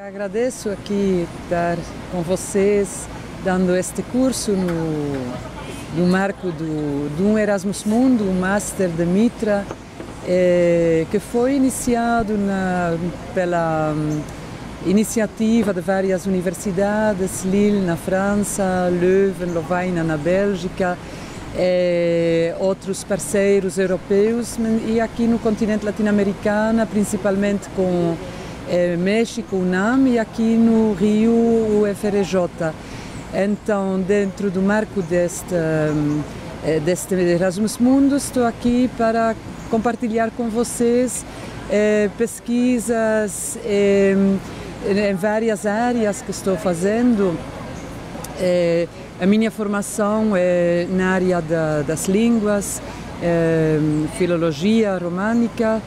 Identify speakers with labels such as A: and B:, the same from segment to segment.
A: Agradeço aqui estar com vocês, dando este curso no marco de um Erasmus Mundo, um Master de Mitra, que foi iniciado pela iniciativa de várias universidades, Lille na França, Leuven, Lovaina na Bélgica, outros parceiros europeus e aqui no continente latino-americano, principalmente com México, UNAM, e aqui no Rio, o UFRJ. Então, dentro do marco deste Erasmus Mundo, estou aqui para compartilhar com vocês pesquisas em várias áreas que estou fazendo. A minha formação é na área das línguas, filologia românica,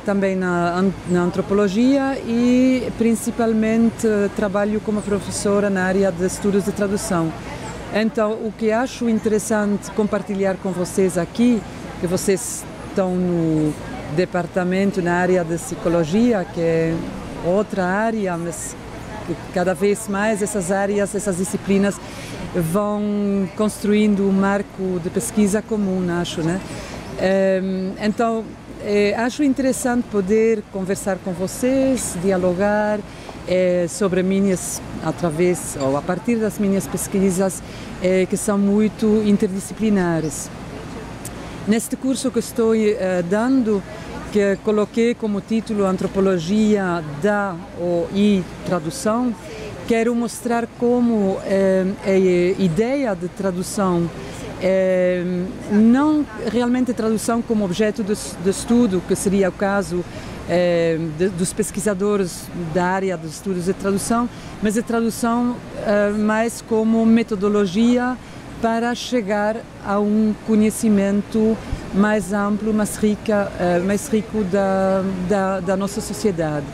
A: também na antropologia e principalmente trabalho como professora na área de estudos de tradução. Então, o que acho interessante compartilhar com vocês aqui, que vocês estão no departamento na área de psicologia, que é outra área, mas que cada vez mais essas áreas, essas disciplinas vão construindo um marco de pesquisa comum, acho, né? Então, acho interessante poder conversar com vocês, dialogar sobre a partir das minhas pesquisas, que são muito interdisciplinares. Neste curso que estou dando, que coloquei como título Antropologia e Tradução, quero mostrar como a ideia de tradução, não realmente tradução como objeto de estudo, que seria o caso dos pesquisadores da área dos estudos de tradução, mas a tradução mais como metodologia para chegar a um conhecimento mais amplo, mais rico da nossa sociedade.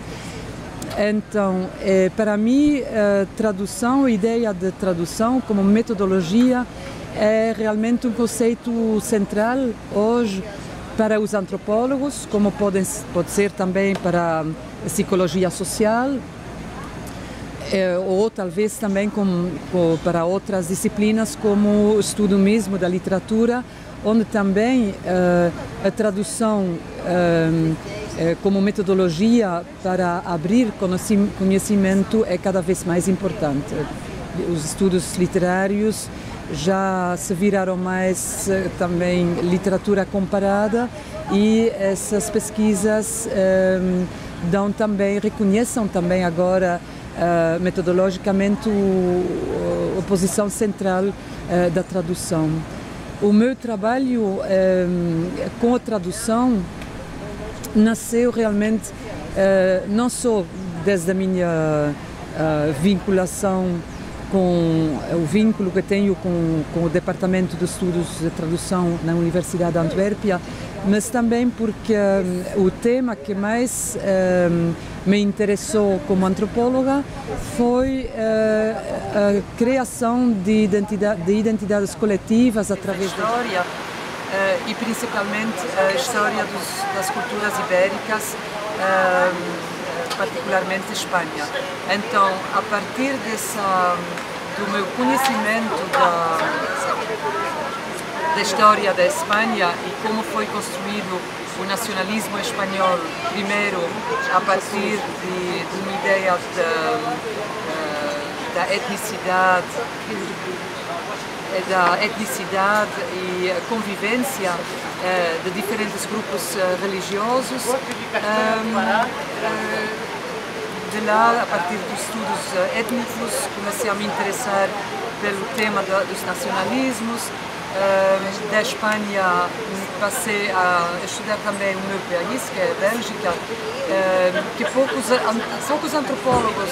A: Então, para mim, a ideia de tradução como metodologia é realmente um conceito central hoje para os antropólogos, como pode ser também para a psicologia social, ou talvez também para outras disciplinas, como o estudo mesmo da literatura, onde também a tradução como metodologia para abrir conhecimento é cada vez mais importante. Os estudos literários já se viraram mais também literatura comparada, e essas pesquisas reconhecem também agora metodologicamente a posição central da tradução. O meu trabalho com a tradução nasceu realmente não só desde a minha vinculação com o vínculo que tenho com o Departamento de Estudos de Tradução na Universidade de Antuérpia, mas também porque o tema que mais me interessou como antropóloga foi a criação de identidades coletivas através da história, e principalmente a história das culturas ibéricas, particularmente Espanha. Então, a partir do meu conhecimento da história da Espanha e como foi construído o nacionalismo espanhol, primeiro a partir de uma ideia da etnicidade e convivência de diferentes grupos religiosos. De lá, a partir dos estudos étnicos, comecei a me interessar pelo tema dos nacionalismos. Da Espanha passei a estudar também o meu país, que é a Bélgica, que poucos antropólogos,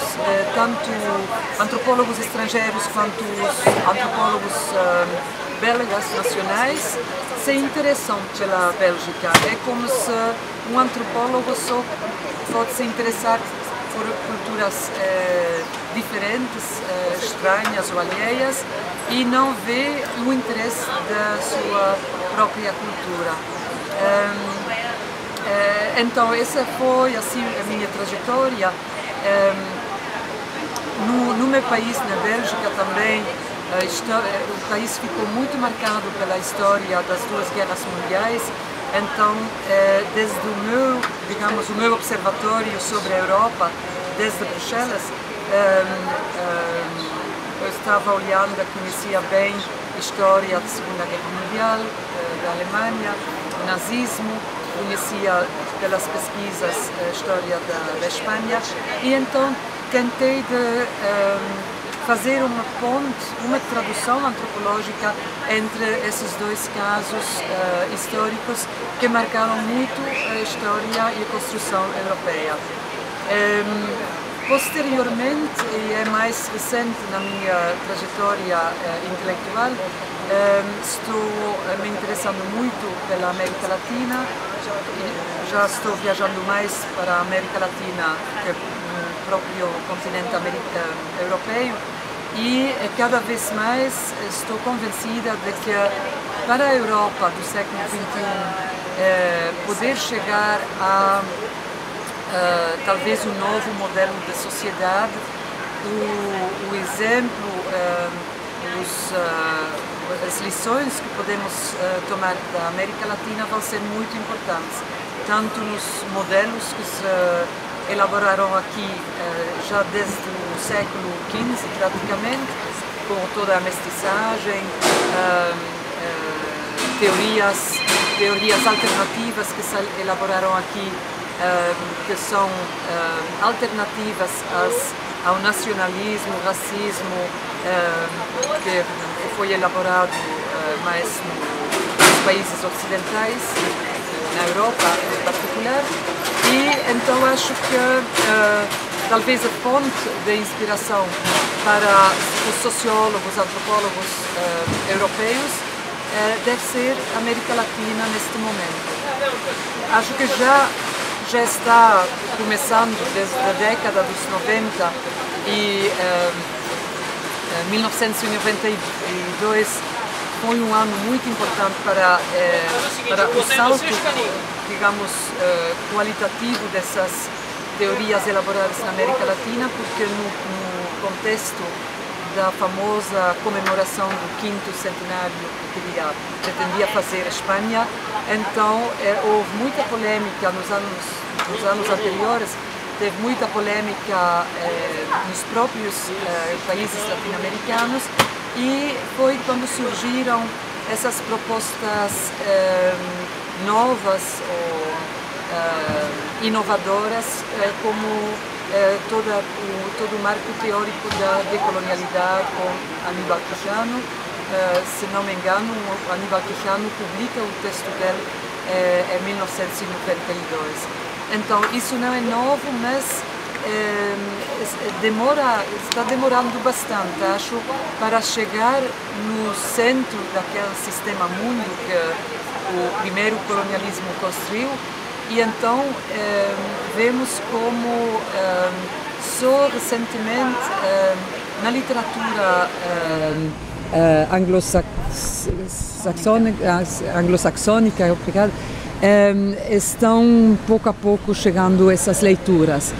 A: tanto antropólogos estrangeiros quanto os antropólogos belgas nacionais, se interessam pela Bélgica. É como se um antropólogo só pode se interessar por culturas diferentes, estranhas ou alheias, e não vê o interesse da sua própria cultura. Então essa foi assim a minha trajetória. no meu país, na Bélgica também, o país ficou muito marcado pela história das duas guerras mundiais. Então, desde o meu observatório sobre a Europa, desde Bruxelas, eu estava olhando, conhecia bem a história da Segunda Guerra Mundial, da Alemanha, o nazismo, conhecia pelas pesquisas a história da Espanha, e então tentei de fazer uma ponte, uma tradução antropológica entre esses dois casos históricos que marcaram muito a história e a construção europeia. Posteriormente, e é mais recente na minha trajetória intelectual, estou me interessando muito pela América Latina. Já estou viajando mais para a América Latina que no próprio continente europeu, e cada vez mais estou convencida de que para a Europa do século XXI poder chegar a talvez um novo modelo de sociedade, o exemplo, as lições que podemos tomar da América Latina vão ser muito importantes, tanto nos modelos que se elaboraram aqui já desde o século XV praticamente, com toda a mestiçagem, teorias alternativas que se elaboraram aqui, que são alternativas ao nacionalismo, racismo, que foi elaborado mais nos países ocidentais, na Europa em particular, e então acho que talvez a fonte de inspiração para os sociólogos, antropólogos europeus deve ser a América Latina neste momento. Acho que já está começando desde a década dos 90, e 1992 foi um ano muito importante para o salto, digamos, qualitativo dessas teorias elaboradas na América Latina, porque no contexto da famosa comemoração do 5º centenário que pretendia fazer a Espanha, então houve muita polêmica nos anos anteriores, teve muita polêmica nos próprios países latino-americanos, e foi quando surgiram essas propostas novas ou inovadoras, como todo o marco teórico da decolonialidade com Aníbal Quijano. Se não me engano, Aníbal Quijano publica o texto dele em 1992. Então, isso não é novo, mas está demorando bastante, acho, para chegar no centro daquele sistema mundo que o primeiro colonialismo construiu. E então vemos como só recentemente na literatura anglo-saxônica, estão pouco a pouco chegando essas leituras.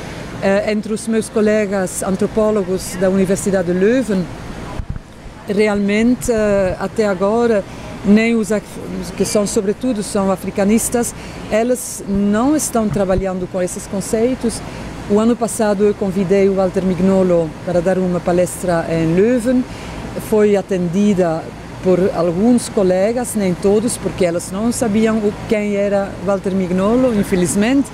A: Entre os meus colegas antropólogos da Universidade de Leuven, realmente até agora, nem os que sobretudo são africanistas, elas não estão trabalhando com esses conceitos. O ano passado eu convidei o Walter Mignolo para dar uma palestra em Leuven. Foi atendida por alguns colegas, nem todos, porque elas não sabiam quem era Walter Mignolo, infelizmente.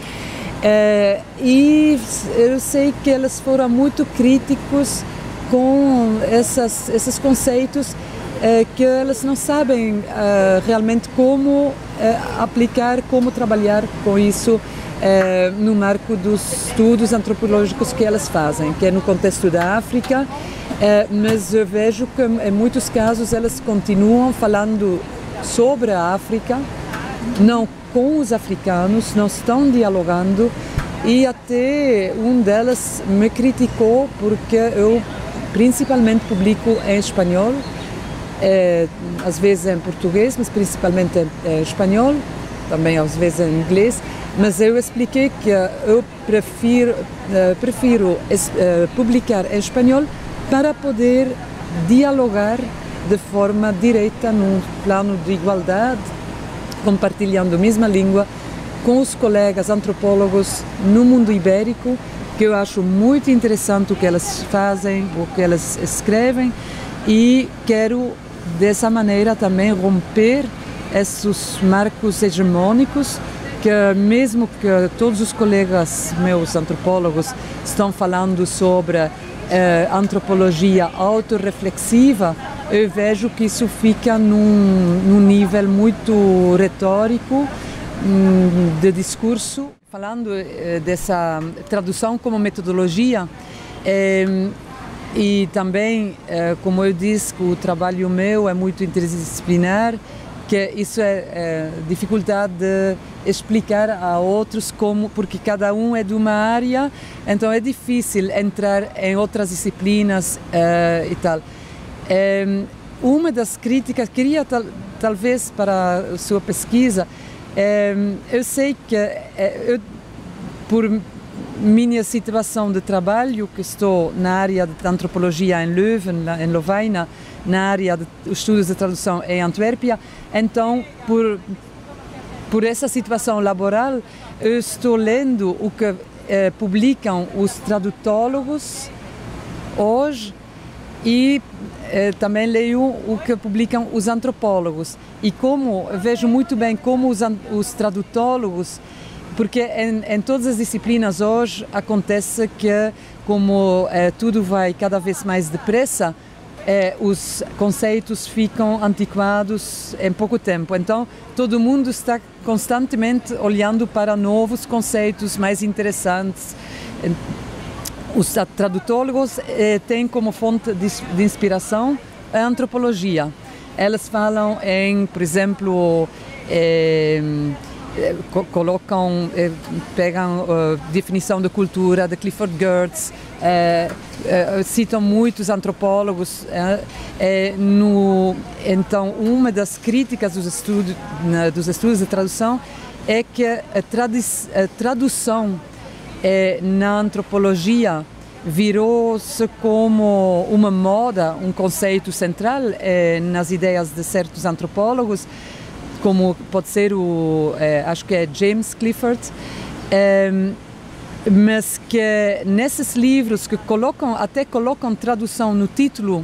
A: E eu sei que elas foram muito críticos com esses conceitos, que elas não sabem realmente como aplicar, como trabalhar com isso no marco dos estudos antropológicos que elas fazem, que é no contexto da África, mas eu vejo que em muitos casos elas continuam falando sobre a África, não com os africanos, não estão dialogando, e até um delas me criticou porque eu principalmente publico em espanhol, às vezes em português, mas principalmente em espanhol, também às vezes em inglês, mas eu expliquei que eu prefiro publicar em espanhol para poder dialogar de forma direta num plano de igualdade, compartilhando a mesma língua com os colegas antropólogos no mundo ibérico, que eu acho muito interessante o que elas fazem, o que elas escrevem, e quero dessa maneira também romper esses marcos hegemônicos que, mesmo que todos os colegas meus antropólogos estão falando sobre antropologia autorreflexiva, eu vejo que isso fica num nível muito retórico de discurso. Falando dessa tradução como metodologia, e também, como eu disse, o trabalho meu é muito interdisciplinar, que isso é dificuldade de explicar a outros como, porque cada um é de uma área, então é difícil entrar em outras disciplinas e tal. Uma das críticas, queria talvez para a sua pesquisa, eu sei que por minha situação de trabalho, que estou na área de antropologia em Leuven, em Lovaina, na área de estudos de tradução em Antuérpia, então por essa situação laboral eu estou lendo o que publicam os tradutólogos hoje e também leio o que publicam os antropólogos, e como vejo muito bem como os tradutólogos, porque em todas as disciplinas hoje acontece que, como tudo vai cada vez mais depressa, os conceitos ficam antiquados em pouco tempo. Então, todo mundo está constantemente olhando para novos conceitos mais interessantes. Os tradutólogos têm como fonte de inspiração a antropologia. Elas falam em, por exemplo, pegam a definição de cultura de Clifford Geertz, citam muitos antropólogos. Então, uma das críticas dos estudos de tradução é que a tradução na antropologia virou-se como uma moda, um conceito central nas ideias de certos antropólogos, como pode ser acho que é James Clifford, mas que nesses livros que até colocam tradução no título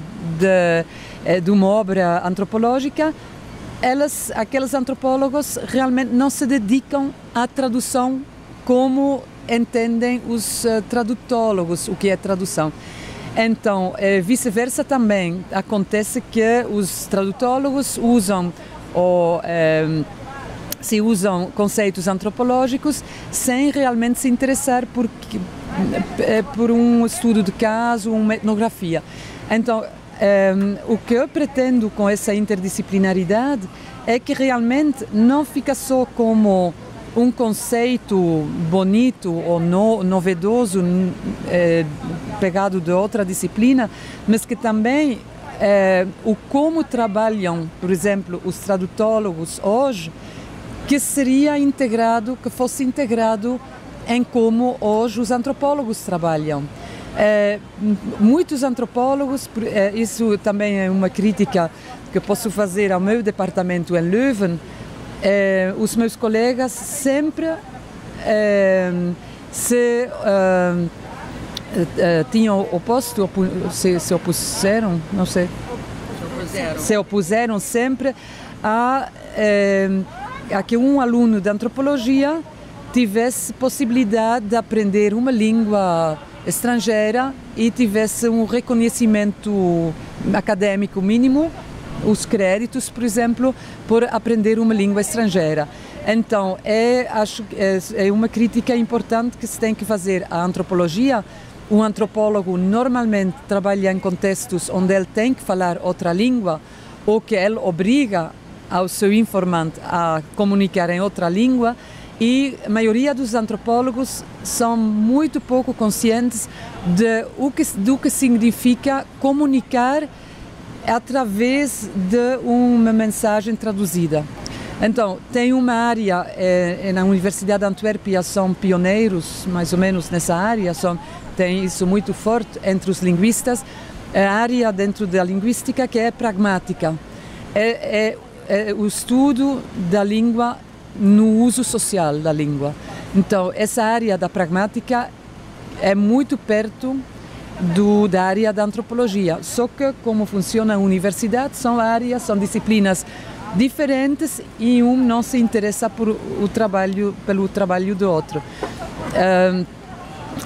A: de uma obra antropológica, aqueles antropólogos realmente não se dedicam à tradução como entendem os tradutólogos o que é tradução. Então, vice-versa também acontece que os tradutólogos usam se usam conceitos antropológicos sem realmente se interessar por um estudo de caso, uma etnografia. Então, o que eu pretendo com essa interdisciplinaridade é que realmente não fica só como um conceito bonito ou novedoso, pegado de outra disciplina, mas que também o como trabalham, por exemplo, os tradutólogos hoje, que fosse integrado em como hoje os antropólogos trabalham. Muitos antropólogos, isso também é uma crítica que posso fazer ao meu departamento em Leuven, os meus colegas sempre tinham oposto, se opuseram, não sei, se opuseram sempre a que um aluno de antropologia tivesse possibilidade de aprender uma língua estrangeira e tivesse um reconhecimento acadêmico mínimo, os créditos, por exemplo, por aprender uma língua estrangeira. Então, acho que é uma crítica importante que se tem que fazer à antropologia. Um antropólogo normalmente trabalha em contextos onde ele tem que falar outra língua ou que ele obriga ao seu informante a comunicar em outra língua, e a maioria dos antropólogos são muito pouco conscientes do que significa comunicar através de uma mensagem traduzida. Então, tem uma área, na Universidade de Antuérpia são pioneiros, mais ou menos nessa área, tem isso muito forte entre os linguistas, a área dentro da linguística que é pragmática, é o estudo da língua no uso social da língua. Então, essa área da pragmática é muito perto da área da antropologia, só que como funciona a universidade, são disciplinas diferentes e um não se interessa pelo trabalho do outro.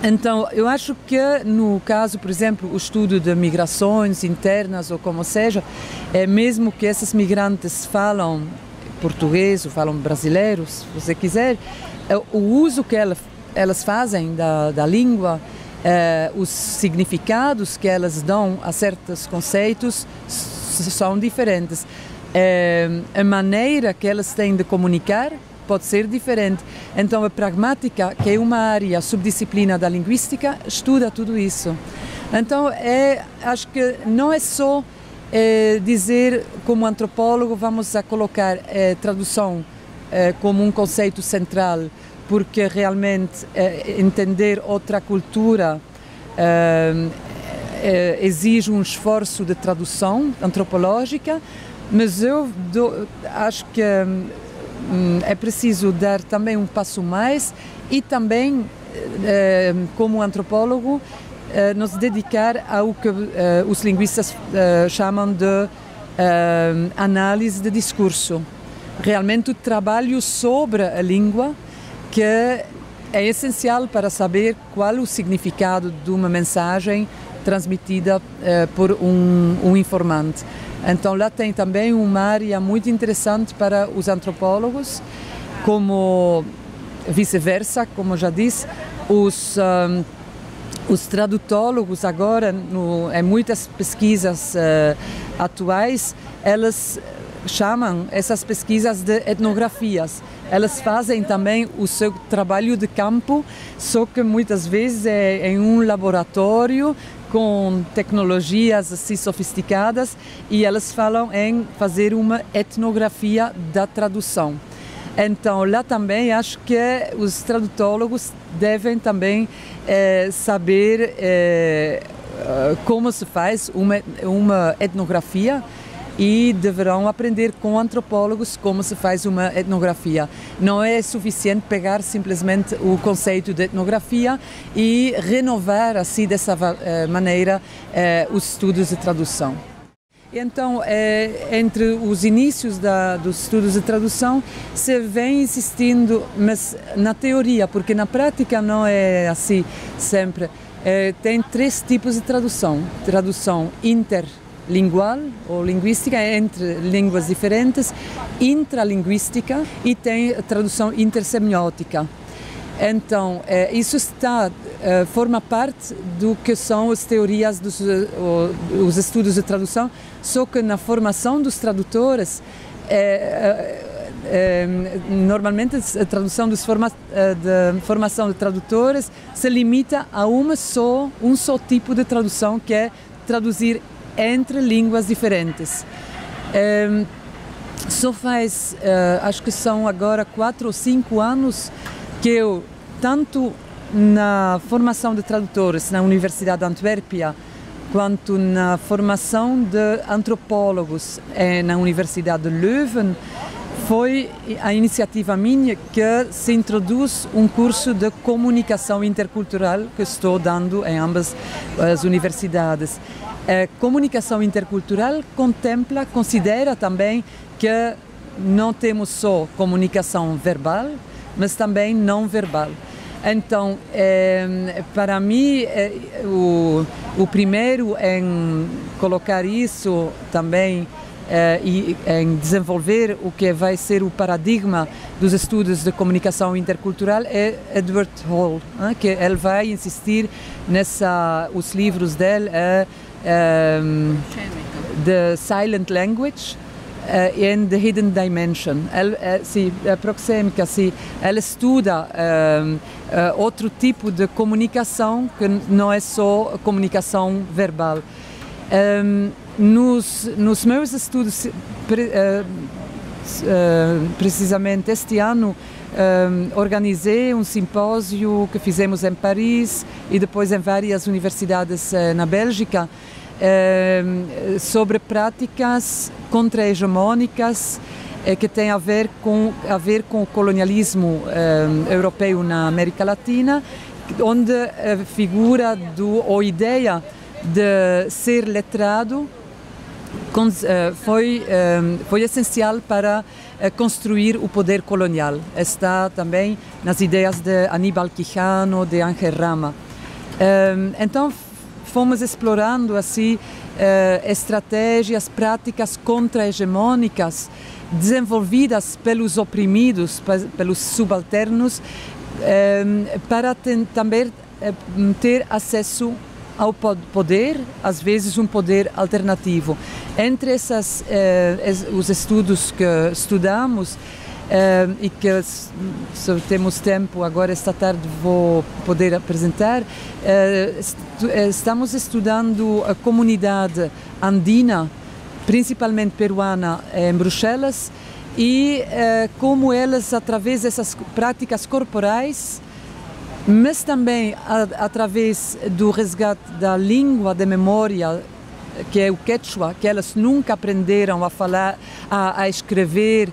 A: Então, eu acho que no caso, por exemplo, o estudo de migrações internas ou como seja, mesmo que esses migrantes falam português ou falam brasileiro, se você quiser, o uso que elas fazem da língua, os significados que elas dão a certos conceitos são diferentes. A maneira que elas têm de comunicar pode ser diferente. Então, a pragmática, que é uma área subdisciplina da linguística, estuda tudo isso. Então, acho que não é só dizer, como antropólogo, vamos a colocar tradução como um conceito central, porque realmente entender outra cultura exige um esforço de tradução antropológica, mas eu acho que é preciso dar também um passo mais e também, como antropólogo, nos dedicar ao que os linguistas chamam de análise de discurso. Realmente o trabalho sobre a língua, que é essencial para saber qual o significado de uma mensagem transmitida por um informante. Então lá tem também uma área muito interessante para os antropólogos, como vice-versa, como já disse, os tradutólogos agora, em muitas pesquisas atuais, elas chamam essas pesquisas de etnografias. Elas fazem também o seu trabalho de campo, só que muitas vezes é em um laboratório com tecnologias assim sofisticadas e elas falam em fazer uma etnografia da tradução. Então lá também acho que os tradutólogos devem também saber como se faz uma etnografia e deverão aprender com antropólogos como se faz uma etnografia. Não é suficiente pegar simplesmente o conceito de etnografia e renovar assim dessa maneira os estudos de tradução. Então, entre os inícios dos estudos de tradução, se vem insistindo, mas na teoria, porque na prática não é assim sempre. Tem três tipos de tradução: tradução interlingual ou linguística entre línguas diferentes, intralinguística e tem a tradução intersemiótica. Então, isso forma parte do que são as teorias os estudos de tradução, só que na formação dos tradutores, normalmente a tradução da formação de tradutores se limita a um só tipo de tradução, que é traduzir entre línguas diferentes. Só faz, acho que são agora 4 ou 5 anos que eu, tanto na formação de tradutores na Universidade de Antuérpia, quanto na formação de antropólogos na Universidade de Leuven, foi a iniciativa minha que se introduz um curso de comunicação intercultural que estou dando em ambas as universidades. A comunicação intercultural considera também que não temos só comunicação verbal, mas também não verbal. Então, para mim, o primeiro em colocar isso também e em desenvolver o que vai ser o paradigma dos estudos de comunicação intercultural é Edward Hall, que ele vai insistir os livros dele, The Silent Language and the Hidden Dimension. A proxémica, ela estuda outro tipo de comunicação que não é só comunicação verbal. Nos meus estudos precisamente este ano, organizei um simpósio que fizemos em Paris e depois em várias universidades na Bélgica, sobre práticas contra-hegemônicas que tem a ver com o colonialismo europeu na América Latina, onde a figura ou ideia de ser letrado foi essencial para construir o poder colonial. Está também nas ideias de Aníbal Quijano, de Ángel Rama. Então fomos explorando assim estratégias, práticas contra-hegemônicas desenvolvidas pelos oprimidos, pelos subalternos, para também ter acesso ao poder, às vezes um poder alternativo. Entre os estudos que estudamos, e que, se temos tempo, agora esta tarde vou poder apresentar, estamos estudando a comunidade andina, principalmente peruana, em Bruxelas, e como elas, através dessas práticas corporais, mas também através do resgate da língua de memória, que é o quechua, que elas nunca aprenderam a falar, a escrever,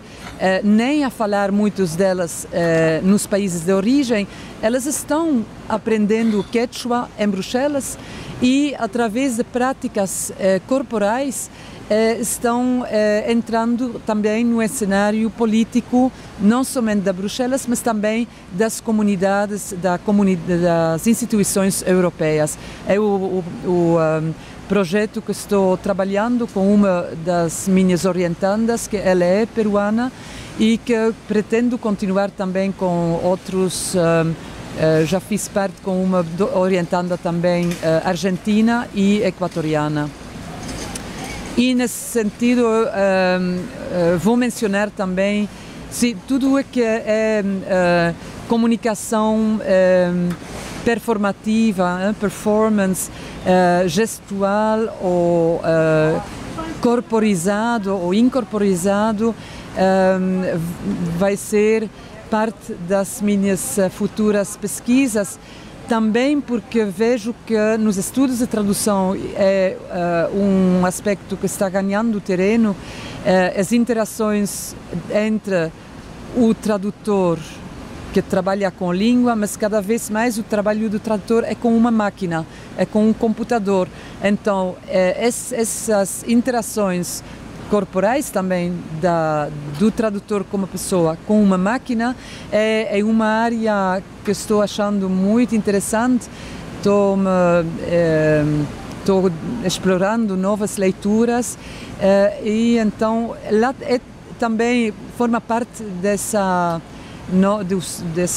A: nem a falar, muitas delas, nos países de origem. Elas estão aprendendo o quechua em Bruxelas e, através de práticas corporais, estão entrando também no cenário político, não somente da Bruxelas, mas também das comunidades, das instituições europeias. É o projeto que estou trabalhando com uma das minhas orientandas, que ela é peruana, e que pretendo continuar também com outros. Já fiz parte com uma orientanda também argentina e equatoriana. E nesse sentido vou mencionar também tudo o que é comunicação performativa, performance, gestual ou corporizado ou incorporizado, vai ser parte das minhas futuras pesquisas. Também porque vejo que nos estudos de tradução é um aspecto que está ganhando terreno, as interações entre o tradutor, que trabalha com língua, mas cada vez mais o trabalho do tradutor é com uma máquina, é com um computador. Então, essas interações corporais também do tradutor como pessoa com uma máquina é uma área que estou achando muito interessante. Estou explorando novas leituras e então lá também forma parte desse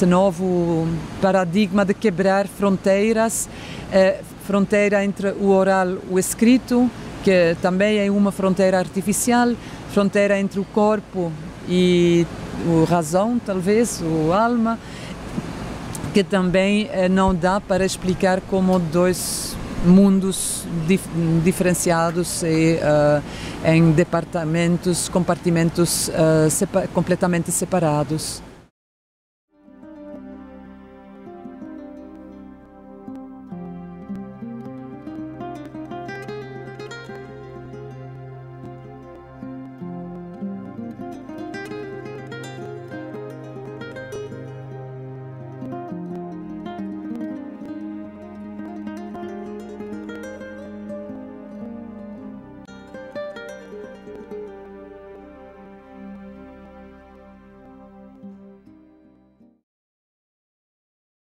A: novo paradigma de quebrar fronteiras, fronteira entre o oral e o escrito, que também é uma fronteira artificial, fronteira entre o corpo e a razão, talvez, ou alma, que também não dá para explicar como dois mundos diferenciados e em compartimentos completamente separados.